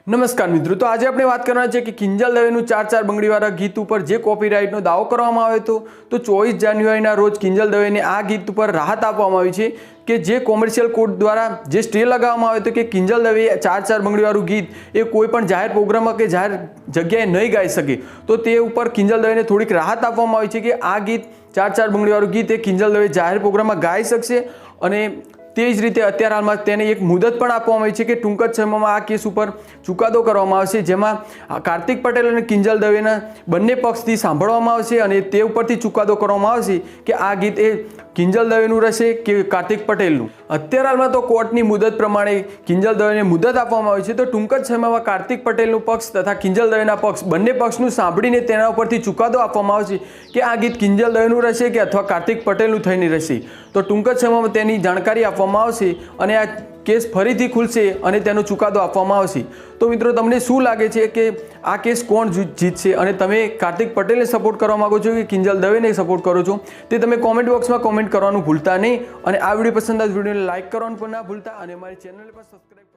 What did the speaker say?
નમસ્કાર મિત્રો, તો આજે આપણે વાત કરવાના છે કે કિંજલ દવેનું 4-4 બંગડીવાળા ગીત ઉપર જે કોપીરાઇટનો દાવો કરવામાં આવ્યો હતો, તો 24 જાન્યુઆરીના રોજ કિંજલ દવેને આ ગીત ઉપર રાહત આપવામાં આવી છે કે જે કોમર્શિયલ કોર્ટ દ્વારા જે સ્ટે લગાવવામાં આવ્યો હતો કે કિંજલ દવે 4-4 બંગડીવાળું ગીત એ કોઈ પણ જાહેર પ્રોગ્રામમાં કે જાહેર જગ્યાએ નહીં ગાઈ શકે, તો તે ઉપર કિંજલ દવેને થોડીક રાહત આપવામાં આવી છે કે આ ગીત 4-4 બંગડીવાળું ગીત એ કિંજલ દવે જાહેર પ્રોગ્રામમાં ગાઈ શકશે। અને તે જ રીતે અત્યારે હાલમાં તેને એક મુદત પણ આપવામાં આવી છે કે ટૂંક જ સમયમાં આ કેસ ઉપર ચુકાદો કરવામાં આવશે, જેમાં કાર્તિક પટેલ અને કિંજલ દવેના બંને પક્ષથી સાંભળવામાં આવશે અને તે ઉપરથી ચુકાદો કરવામાં આવશે કે આ ગીત એ કિંજલ દવેનું રહેશે કે કાર્તિક પટેલનું। અત્યારે હાલમાં તો કોર્ટની મુદત પ્રમાણે કિંજલ દવેને મુદત આપવામાં આવી છે, તો ટૂંક જ સમયમાં કાર્તિક પટેલનું પક્ષ તથા કિંજલ દવેના પક્ષ બંને પક્ષનું સાંભળીને તેના ઉપરથી ચુકાદો આપવામાં આવશે કે આ ગીત કિંજલ દવેનું રહેશે કે અથવા કાર્તિક પટેલનું થઈને રહેશે। તો ટૂંક જ સમયમાં તેની જાણકારી આપવામાં આવશે અને આ કેસ ફરીથી ખુલશે અને તેનો ચુકાદો આપવામાં આવશે। તો મિત્રો, તમને શું લાગે છે કે આ કેસ કોણ જીતશે અને તમે કાર્તિક પટેલને સપોર્ટ કરવા માંગો છો કે કિંજલ દવેને સપોર્ટ કરો છો, તે તમે કોમેન્ટ બોક્સમાં કોમેન્ટ કરવાનું ભૂલતા નહીં અને આ વિડીયો પસંદ આવે વિડીયોને લાઇક કરવાનું પણ ના ભૂલતા અને અમારી ચેનલને પણ સબસ્ક્રાઈબ